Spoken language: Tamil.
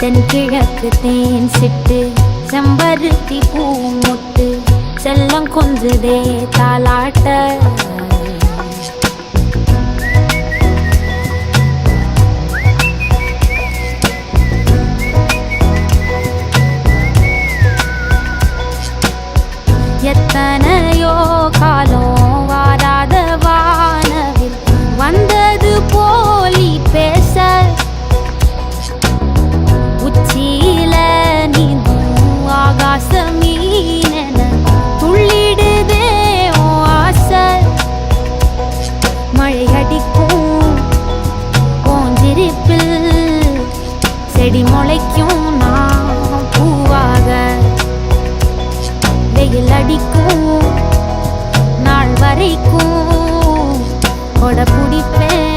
தென்கிழக்கு தேன் சிட்டு செம்பருத்தி பூ முட்டு செல்லம் கொஞ்சுதே தாலாட்ட எத்தனையோ காலம் வாராத வானவில் வந்தது போலி பேச உச்சியில நீந்தும் ஆகாச மீனென துள்ளிடுதே ஆசை மழை அடிக்கும் போஞ்சிருப்பில் செடி முளைக்கும் நான் பூவாக வெயில் அடிக்கும் நாள் வரைக்கும் கொடை பிடிப்பேன்